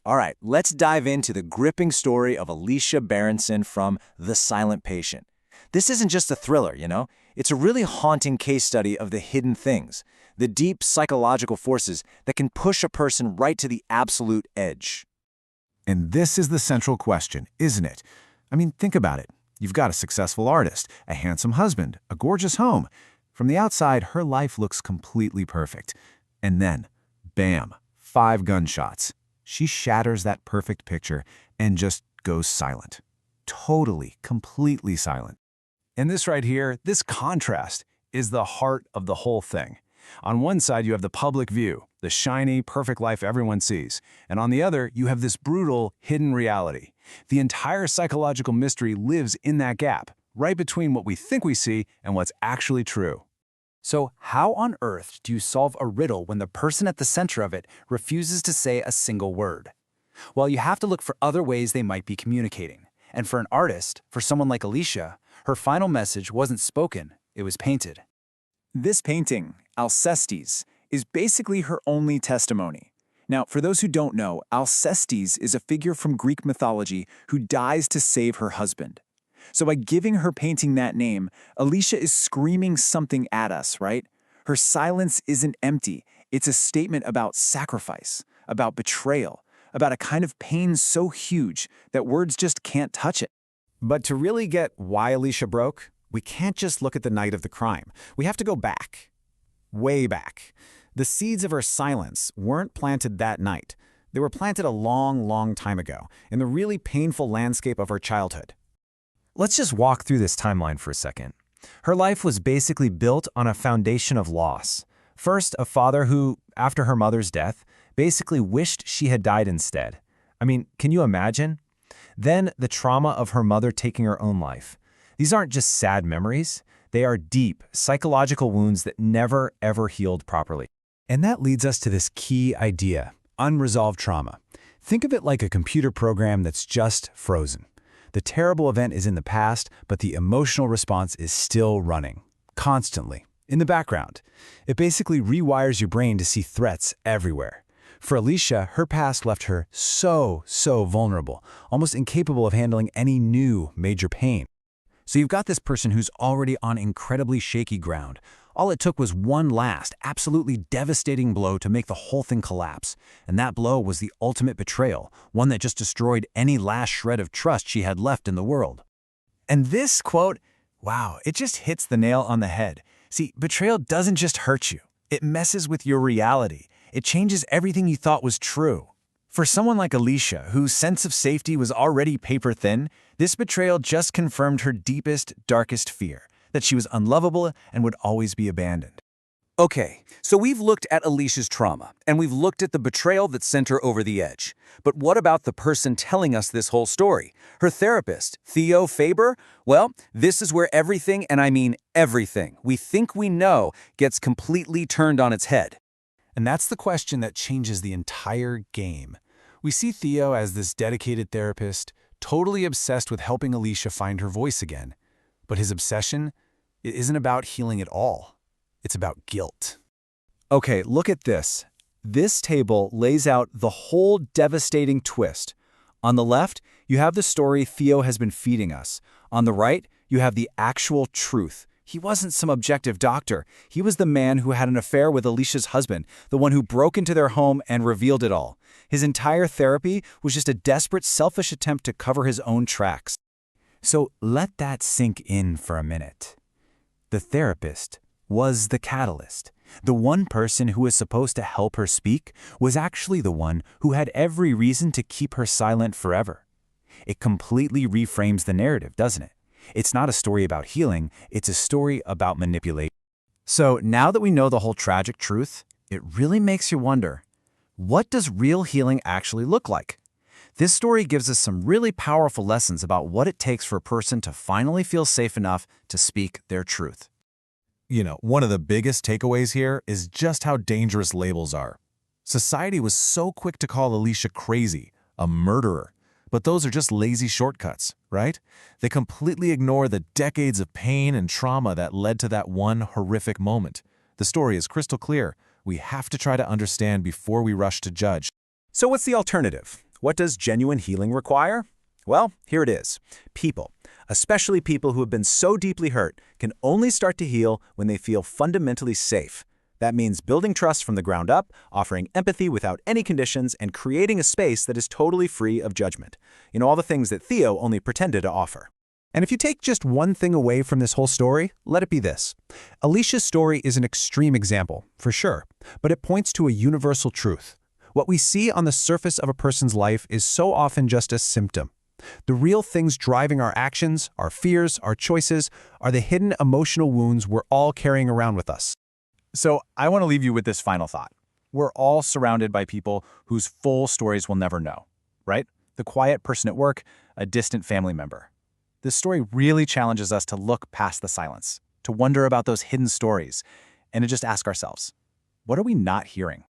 All right, let's dive into the gripping story of Alicia Berenson from The Silent Patient. This isn't just a thriller, It's a really haunting case study of the hidden things, the deep psychological forces that can push a person right to the absolute edge. And this is the central question, isn't it? I mean, think about it. You've got a successful artist, a handsome husband, a gorgeous home. From the outside, her life looks completely perfect. And then, bam, 5 gunshots. She shatters that perfect picture and just goes silent. Totally, completely silent. And this right here, this contrast, is the heart of the whole thing. On one side, you have the public view, the shiny, perfect life everyone sees. And on the other, you have this brutal, hidden reality. The entire psychological mystery lives in that gap, right between what we think we see and what's actually true. So how on earth do you solve a riddle when the person at the center of it refuses to say a single word? Well, you have to look for other ways they might be communicating. And for an artist, for someone like Alicia, her final message wasn't spoken, it was painted. This painting, Alcestis, is basically her only testimony. Now, for those who don't know, Alcestis is a figure from Greek mythology who dies to save her husband. So by giving her painting that name, Alicia is screaming something at us, right? Her silence isn't empty. It's a statement about sacrifice, about betrayal, about a kind of pain so huge that words just can't touch it. But to really get why Alicia broke, we can't just look at the night of the crime. We have to go back. Way back. The seeds of her silence weren't planted that night. They were planted a long, long time ago, in the really painful landscape of her childhood. Let's just walk through this timeline for a second. Her life was basically built on a foundation of loss. First, a father who, after her mother's death, basically wished she had died instead. I mean, can you imagine? Then, the trauma of her mother taking her own life. These aren't just sad memories. They are deep, psychological wounds that never, ever healed properly. And that leads us to this key idea, unresolved trauma. Think of it like a computer program that's just frozen. The terrible event is in the past, but the emotional response is still running, constantly, in the background. It basically rewires your brain to see threats everywhere. For Alicia, her past left her so vulnerable, almost incapable of handling any new major pain. So you've got this person who's already on incredibly shaky ground. All it took was one last, absolutely devastating blow to make the whole thing collapse. And that blow was the ultimate betrayal, one that just destroyed any last shred of trust she had left in the world. And this quote, wow, it just hits the nail on the head. See, betrayal doesn't just hurt you. It messes with your reality. It changes everything you thought was true. For someone like Alicia, whose sense of safety was already paper thin, this betrayal just confirmed her deepest, darkest fear, that she was unlovable and would always be abandoned. Okay, so we've looked at Alicia's trauma, and we've looked at the betrayal that sent her over the edge. But what about the person telling us this whole story? Her therapist, Theo Faber? Well, this is where everything, and I mean everything, we think we know gets completely turned on its head. And that's the question that changes the entire game. We see Theo as this dedicated therapist, totally obsessed with helping Alicia find her voice again. But his obsession, it isn't about healing at all. It's about guilt. Okay, look at this. This table lays out the whole devastating twist. On the left, you have the story Theo has been feeding us. On the right, you have the actual truth. He wasn't some objective doctor. He was the man who had an affair with Alicia's husband, the one who broke into their home and revealed it all. His entire therapy was just a desperate, selfish attempt to cover his own tracks. So let that sink in for a minute. The therapist was the catalyst. The one person who was supposed to help her speak was actually the one who had every reason to keep her silent forever. It completely reframes the narrative, doesn't it? It's not a story about healing, it's a story about manipulation. So now that we know the whole tragic truth, it really makes you wonder, what does real healing actually look like? This story gives us some really powerful lessons about what it takes for a person to finally feel safe enough to speak their truth. One of the biggest takeaways here is just how dangerous labels are. Society was so quick to call Alicia crazy, a murderer. But those are just lazy shortcuts, right? They completely ignore the decades of pain and trauma that led to that one horrific moment. The story is crystal clear. We have to try to understand before we rush to judge. So what's the alternative? What does genuine healing require? Well, here it is. People, especially people who have been so deeply hurt, can only start to heal when they feel fundamentally safe. That means building trust from the ground up, offering empathy without any conditions, and creating a space that is totally free of judgment. All the things that Theo only pretended to offer. And if you take just one thing away from this whole story, let it be this. Alicia's story is an extreme example, for sure, but it points to a universal truth. What we see on the surface of a person's life is so often just a symptom. The real things driving our actions, our fears, our choices, are the hidden emotional wounds we're all carrying around with us. So I want to leave you with this final thought. We're all surrounded by people whose full stories we'll never know, right? The quiet person at work, a distant family member. This story really challenges us to look past the silence, to wonder about those hidden stories, and to just ask ourselves, what are we not hearing?